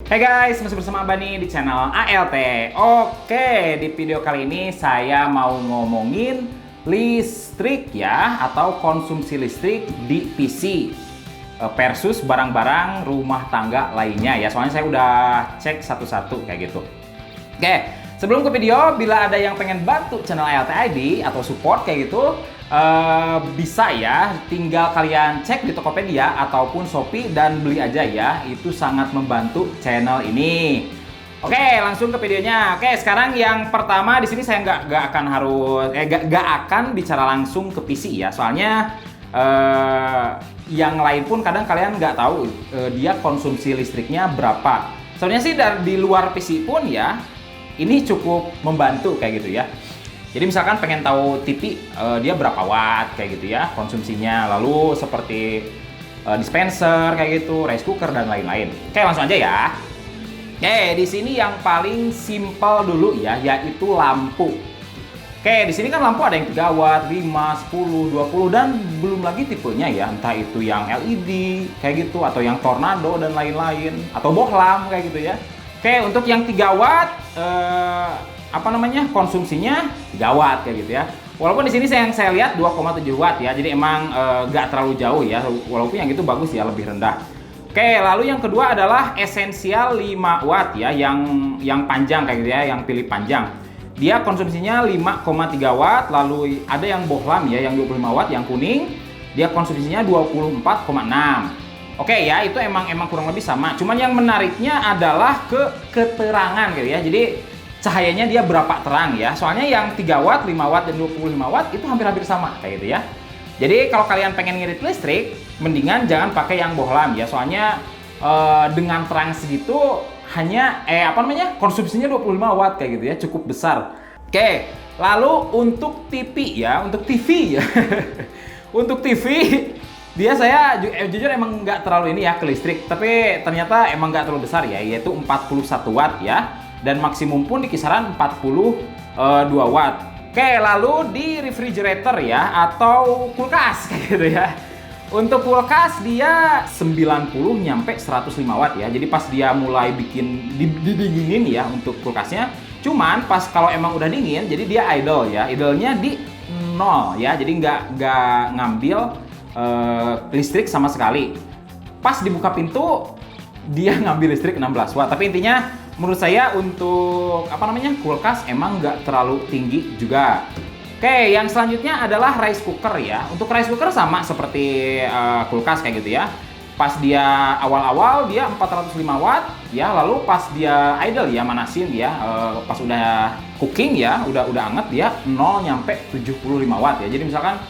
Hai guys, masih bersama Bani di channel ALT. Oke, di video kali ini saya mau ngomongin listrik ya, atau konsumsi listrik di PC versus barang-barang rumah tangga lainnya ya. Soalnya saya udah cek satu-satu kayak gitu. Oke, sebelum ke video, bila ada yang pengen bantu channel ALT ID atau support kayak gitu, bisa ya, tinggal kalian cek di Tokopedia ataupun Shopee dan beli aja ya. Itu sangat membantu channel ini. Oke, langsung ke videonya. Oke, sekarang yang pertama di sini saya nggak akan bicara langsung ke PC ya. Soalnya yang lain pun kadang kalian nggak tahu dia konsumsi listriknya berapa. Sebenarnya sih di luar PC pun ya, ini cukup membantu kayak gitu ya. Jadi misalkan pengen tahu TV dia berapa watt kayak gitu ya konsumsinya, lalu seperti dispenser kayak gitu, rice cooker dan lain-lain. Oke, langsung aja ya. Oke, di sini yang paling simple dulu ya, yaitu lampu. Oke, di sini kan lampu ada yang 3 watt, 5, 10, 20 dan belum lagi tipenya ya, entah itu yang LED kayak gitu atau yang tornado dan lain-lain atau bohlam kayak gitu ya. Oke, untuk yang 3 watt konsumsinya 3 watt kayak gitu ya. Walaupun di sini saya lihat 2,7 watt ya. Jadi emang nggak terlalu jauh ya. Walaupun yang itu bagus ya, lebih rendah. Oke, lalu yang kedua adalah esensial 5 watt ya, yang panjang kayak gitu ya, yang pilih panjang. Dia konsumsinya 5,3 watt, lalu ada yang bohlam ya, yang 25 watt, yang kuning. Dia konsumsinya 24,6. Oke ya, itu emang kurang lebih sama. Cuman yang menariknya adalah keterangan gitu ya. Jadi cahayanya dia berapa terang ya. Soalnya yang 3 watt, 5 watt, dan 25 watt itu hampir-hampir sama kayak gitu ya. Jadi kalau kalian pengen ngirit listrik, mendingan jangan pakai yang bohlam ya. Soalnya dengan terang segitu hanya konsumsinya 25 watt kayak gitu ya, cukup besar. Oke, lalu untuk TV ya, untuk TV ya. Untuk TV dia saya jujur emang nggak terlalu ini ya ke listrik, tapi ternyata emang nggak terlalu besar ya, yaitu 41 watt ya, dan maksimum pun di kisaran 42 watt. Oke, lalu di refrigerator ya, atau kulkas kayak gitu ya. Untuk kulkas dia 90 nyampe 105 watt ya. Jadi pas dia mulai didinginin ya untuk kulkasnya. Cuman pas kalau emang udah dingin, jadi dia idle ya. Idle-nya di 0 ya. Jadi nggak ngambil listrik sama sekali. Pas dibuka pintu dia ngambil listrik 16 watt. Tapi intinya menurut saya untuk kulkas emang nggak terlalu tinggi juga. Oke, yang selanjutnya adalah rice cooker ya. Untuk rice cooker sama seperti kulkas kayak gitu ya. Pas dia awal-awal dia 405 watt ya, lalu pas dia idle ya, manasin ya, pas udah cooking ya, udah anget dia 0 nyampe 75 watt ya. Jadi misalkan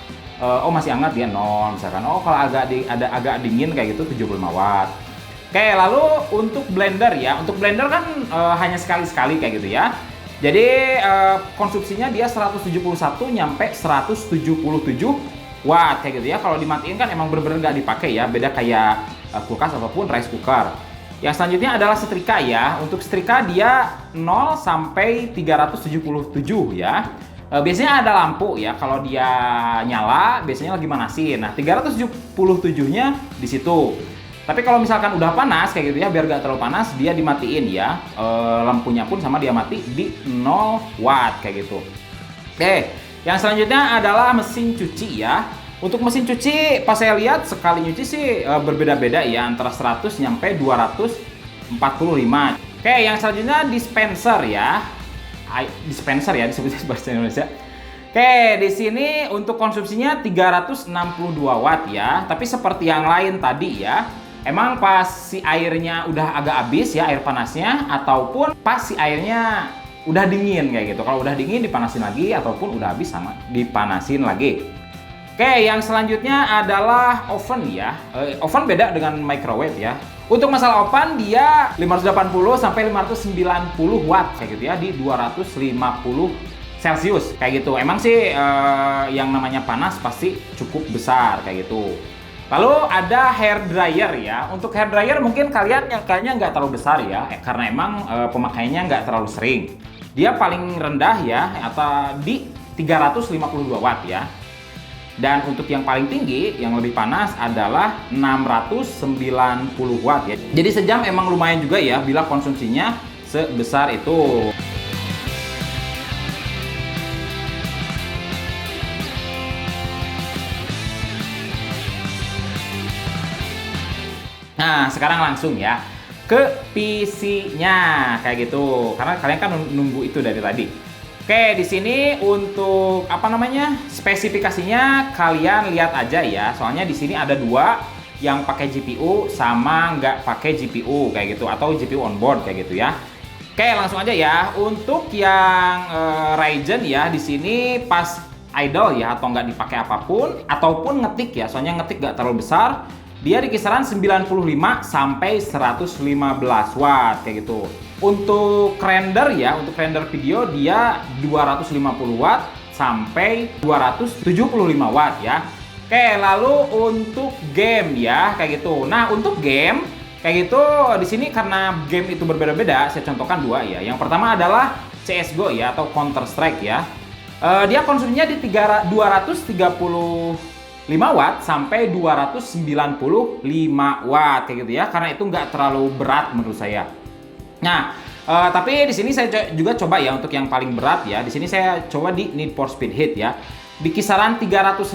masih hangat dia 0 misalkan. Kalau agak dingin kayak gitu 75 watt. Oke, lalu untuk blender ya. Untuk blender kan hanya sekali-sekali kayak gitu ya. Jadi konsumsinya dia 171 nyampe 177 watt kayak gitu ya. Kalau dimatiin kan emang bener-bener nggak dipakai ya. Beda kayak kulkas ataupun rice cooker. Yang selanjutnya adalah setrika ya. Untuk setrika dia 0 sampai 377 ya. Biasanya ada lampu ya, kalau dia nyala biasanya lagi manasin. Nah, 377-nya di situ. Tapi kalau misalkan udah panas kayak gitu ya, biar gak terlalu panas, dia dimatiin ya. Lampunya pun sama dia mati di 0 watt kayak gitu. Oke, yang selanjutnya adalah mesin cuci ya. Untuk mesin cuci, pas saya lihat sekali nyuci sih berbeda-beda ya, antara 100 nyampe 245. Oke, yang selanjutnya dispenser ya. Dispenser ya disebutnya bahasa Indonesia. Oke, di sini untuk konsumsinya 362 watt ya. Tapi seperti yang lain tadi ya, emang pas si airnya udah agak habis ya, air panasnya, ataupun pas si airnya udah dingin kayak gitu. Kalau udah dingin dipanasin lagi, ataupun udah habis sama dipanasin lagi. Oke, yang selanjutnya adalah oven ya. Oven beda dengan microwave ya. Untuk masalah oven dia 580 sampai 590 watt kayak gitu ya, di 250 Celcius kayak gitu. Emang sih yang namanya panas pasti cukup besar kayak gitu. Lalu ada hair dryer ya. Untuk hair dryer mungkin kalian yang kayaknya nggak terlalu besar ya, karena emang pemakaiannya nggak terlalu sering. Dia paling rendah ya, atau di 352 watt ya. Dan untuk yang paling tinggi, yang lebih panas adalah 690 watt ya. Jadi sejam emang lumayan juga ya bila konsumsinya sebesar itu. Nah, sekarang langsung ya ke PC-nya kayak gitu. Karena kalian kan nunggu itu dari tadi. Oke, di sini untuk apa namanya? Spesifikasinya kalian lihat aja ya. Soalnya di sini ada dua, yang pakai GPU sama nggak pakai GPU kayak gitu, atau GPU onboard kayak gitu ya. Oke, langsung aja ya. Untuk yang Ryzen ya, di sini pas idle ya atau nggak dipakai apapun, ataupun ngetik ya. Soalnya ngetik nggak terlalu besar. Dia di kisaran 95 sampai 115 watt kayak gitu. Untuk render ya, untuk render video dia 250 watt sampai 275 watt ya. Oke, lalu untuk game ya kayak gitu. Nah, untuk game kayak gitu di sini karena game itu berbeda-beda, saya contohkan dua ya. Yang pertama adalah CS:GO ya atau Counter Strike ya. Dia konsumsinya di 235 watt sampai 295 watt kayak gitu ya, karena itu nggak terlalu berat menurut saya. Nah, tapi di sini saya juga coba ya untuk yang paling berat ya. Di sini saya coba di Need for Speed Heat ya. Di kisaran 350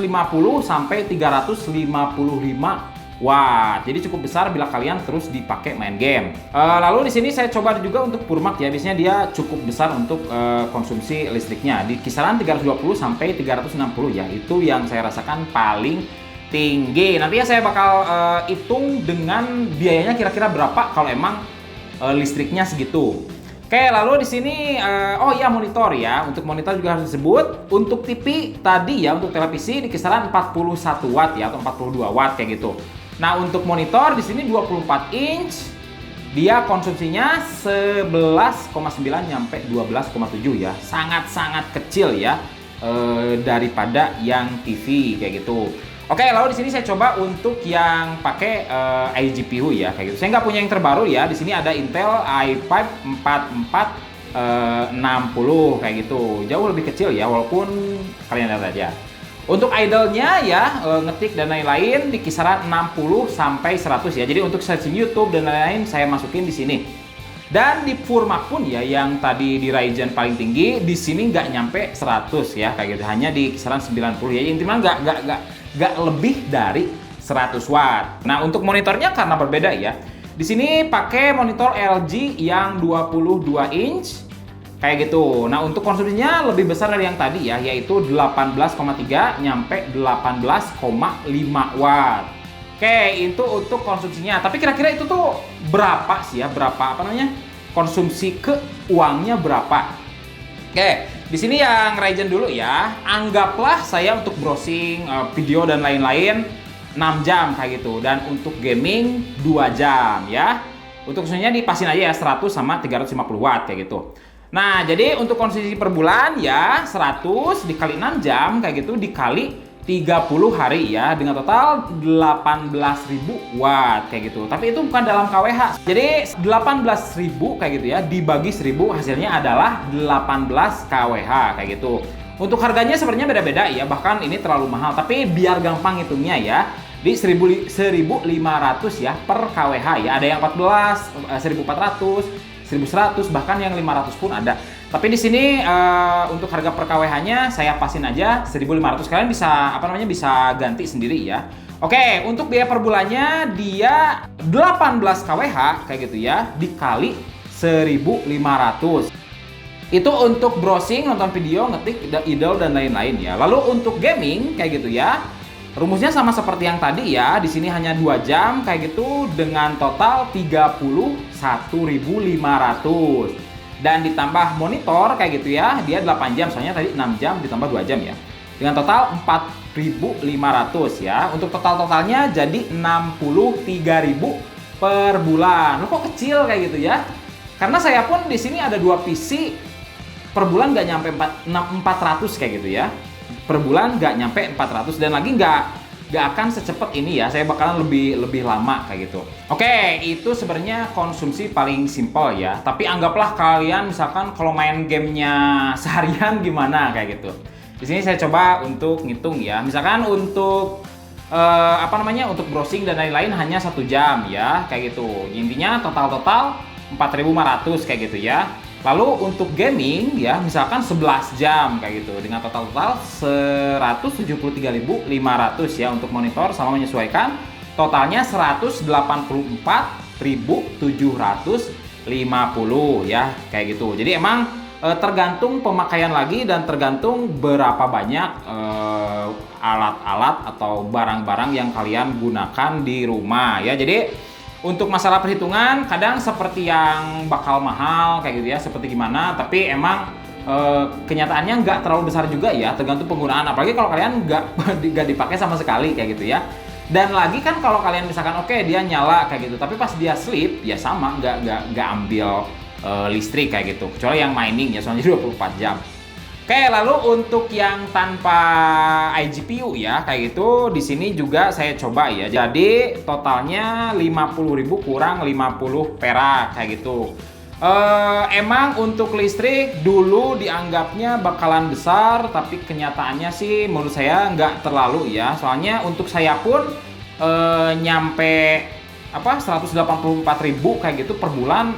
sampai 355 watt. Jadi cukup besar bila kalian terus dipakai main game. Lalu di sini saya coba juga untuk Purmax ya. Biasanya dia cukup besar untuk konsumsi listriknya di kisaran 320 sampai 360 ya. Itu yang saya rasakan paling tinggi. Nanti ya saya bakal hitung dengan biayanya kira-kira berapa kalau emang listriknya segitu. Oke, lalu di sini oh iya monitor ya. Untuk monitor juga harus disebut. Untuk TV tadi ya, untuk televisi di kisaran 41 watt ya atau 42 watt kayak gitu. Nah, untuk monitor di sini 24 inch. Dia konsumsinya 11,9 nyampe 12,7 ya. Sangat-sangat kecil ya daripada yang TV kayak gitu. Oke, lalu di sini saya coba untuk yang pakai iGPU ya kayak gitu. Saya nggak punya yang terbaru ya. Di sini ada Intel i5 4460 kayak gitu. Jauh lebih kecil ya, walaupun kalian lihat aja. Untuk idle-nya ya ngetik dan lain-lain di kisaran 60 sampai 100 ya. Jadi untuk searching YouTube dan lain-lain saya masukin di sini. Dan di Purmax pun ya yang tadi di Ryzen paling tinggi, di sini nggak nyampe 100 ya kayak gitu. Hanya di kisaran 90 ya. Intinya nggak lebih dari 100 watt. Nah, untuk monitornya karena berbeda ya. Di sini pakai monitor LG yang 22 inch kayak gitu. Nah, untuk konsumsinya lebih besar dari yang tadi ya, yaitu 18,3 nyampe 18,5 watt. Oke, itu untuk konsumsinya. Tapi kira-kira itu tuh berapa sih ya? Berapa apa namanya? Konsumsi ke uangnya berapa? Oke, di sini yang Ryzen dulu ya. Anggaplah saya untuk browsing video dan lain-lain 6 jam kayak gitu, dan untuk gaming 2 jam ya. Untuk konsumsinya dipasin aja ya 100 sama 350 watt kayak gitu. Nah, jadi untuk konsumsi per bulan ya 100 dikali 6 jam kayak gitu dikali 30 hari ya, dengan total 18.000 watt kayak gitu. Tapi itu bukan dalam kWh. Jadi 18.000 kayak gitu ya dibagi 1000 hasilnya adalah 18 kWh kayak gitu. Untuk harganya sebenarnya beda-beda ya, bahkan ini terlalu mahal, tapi biar gampang hitungnya ya di 1.500 ya per kWh ya. Ada yang 14, 1.400, 1.100, bahkan yang 500 pun ada. Tapi di sini untuk harga per kWh-nya saya pasin aja 1.500. Kalian bisa apa namanya bisa ganti sendiri ya. Oke, untuk biaya per bulannya dia 18 kWh kayak gitu ya dikali 1.500. Itu untuk browsing, nonton video, ngetik, idle dan lain-lain ya. Lalu untuk gaming kayak gitu ya. Rumusnya sama seperti yang tadi ya. Di sini hanya 2 jam kayak gitu dengan total 31.500. Dan ditambah monitor kayak gitu ya, dia 8 jam, soalnya tadi 6 jam ditambah 2 jam ya. Dengan total 4.500 ya. Untuk totalnya jadi 63.000 per bulan. Loh, kok kecil kayak gitu ya? Karena saya pun di sini ada 2 PC, per bulan nggak nyampe 400 kayak gitu ya. Per bulan nggak nyampe 400, dan lagi nggak akan secepat ini ya, saya bakalan lebih lama kayak gitu. Oke, itu sebenarnya konsumsi paling simpel ya. Tapi anggaplah kalian misalkan kalau main gamenya seharian gimana kayak gitu. Di sini saya coba untuk ngitung ya. Misalkan untuk untuk browsing dan lain-lain hanya 1 jam ya, kayak gitu. Intinya total 4.500 kayak gitu ya. Lalu untuk gaming ya, misalkan 11 jam kayak gitu dengan total 173.500 ya untuk monitor sama menyesuaikan totalnya 184.750 ya kayak gitu. Jadi emang tergantung pemakaian lagi dan tergantung berapa banyak alat-alat atau barang-barang yang kalian gunakan di rumah ya. Jadi untuk masalah perhitungan kadang seperti yang bakal mahal kayak gitu ya, seperti gimana, tapi emang kenyataannya nggak terlalu besar juga ya, tergantung penggunaan, apalagi kalau kalian nggak dipakai sama sekali kayak gitu ya. Dan lagi kan kalau kalian misalkan oke, dia nyala kayak gitu, tapi pas dia sleep ya sama, nggak ambil listrik kayak gitu, kecuali yang mining ya, soalnya 24 jam. Oke, lalu untuk yang tanpa iGPU ya, kayak gitu, di sini juga saya coba ya. Jadi totalnya 50.000 kurang 50 perak kayak gitu. Emang untuk listrik dulu dianggapnya bakalan besar, tapi kenyataannya sih menurut saya nggak terlalu ya. Soalnya untuk saya pun nyampe 184.000 kayak gitu per bulan,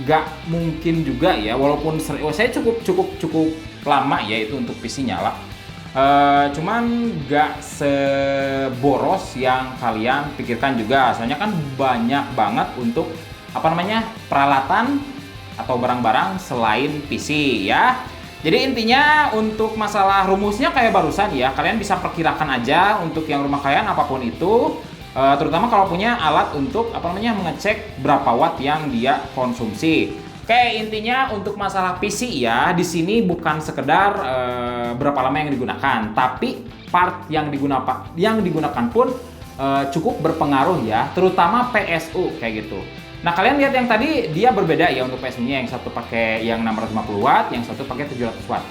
nggak mungkin juga ya. Walaupun saya cukup lama ya itu untuk PC nyala, cuman nggak seboros yang kalian pikirkan juga. Soalnya kan banyak banget untuk peralatan atau barang-barang selain PC ya. Jadi intinya untuk masalah rumusnya kayak barusan ya, kalian bisa perkirakan aja untuk yang rumah kalian apapun itu, terutama kalau punya alat untuk mengecek berapa watt yang dia konsumsi. Oke, intinya untuk masalah PC ya, di sini bukan sekedar berapa lama yang digunakan, tapi part yang digunakan pun cukup berpengaruh ya, terutama PSU kayak gitu. Nah, kalian lihat yang tadi dia berbeda ya untuk PSU-nya, yang satu pakai yang 650 watt, yang satu pakai 700 watt.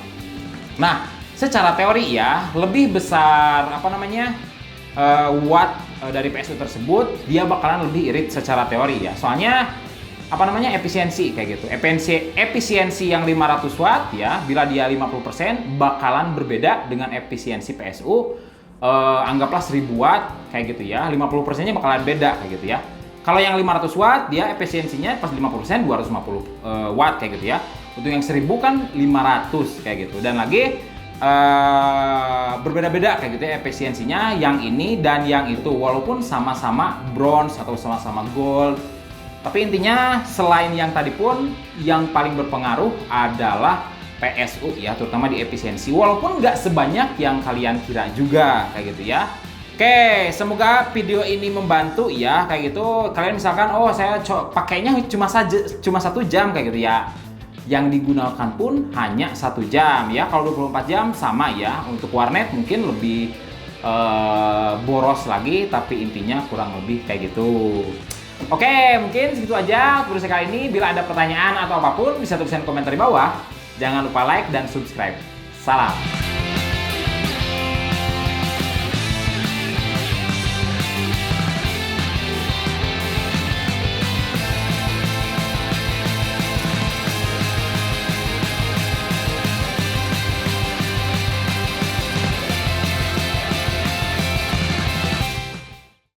Nah, secara teori ya, lebih besar watt dari PSU tersebut, dia bakalan lebih irit secara teori ya. Soalnya efisiensi kayak gitu. Efisiensi yang 500 watt ya, bila dia 50% bakalan berbeda dengan efisiensi PSU anggaplah 1000 watt kayak gitu ya. 50%-nya bakalan beda kayak gitu ya. Kalau yang 500 watt dia efisiensinya pas 50% 250 watt kayak gitu ya. Untuk yang 1000 kan 500 kayak gitu. Dan lagi berbeda-beda kayak gitu ya efisiensinya yang ini dan yang itu, walaupun sama-sama bronze atau sama-sama gold. Tapi intinya selain yang tadi pun yang paling berpengaruh adalah PSU ya, terutama di efisiensi, walaupun nggak sebanyak yang kalian kira juga kayak gitu ya. Oke, semoga video ini membantu ya kayak gitu. Kalian misalkan saya pakainya cuma 1 jam kayak gitu ya, yang digunakan pun hanya 1 jam ya. Kalau 24 jam sama ya. Untuk warnet mungkin lebih boros lagi, tapi intinya kurang lebih kayak gitu. Oke, mungkin segitu aja untuk video kali ini. Bila ada pertanyaan atau apapun bisa tuliskan komentar di bawah. Jangan lupa like dan subscribe. Salam.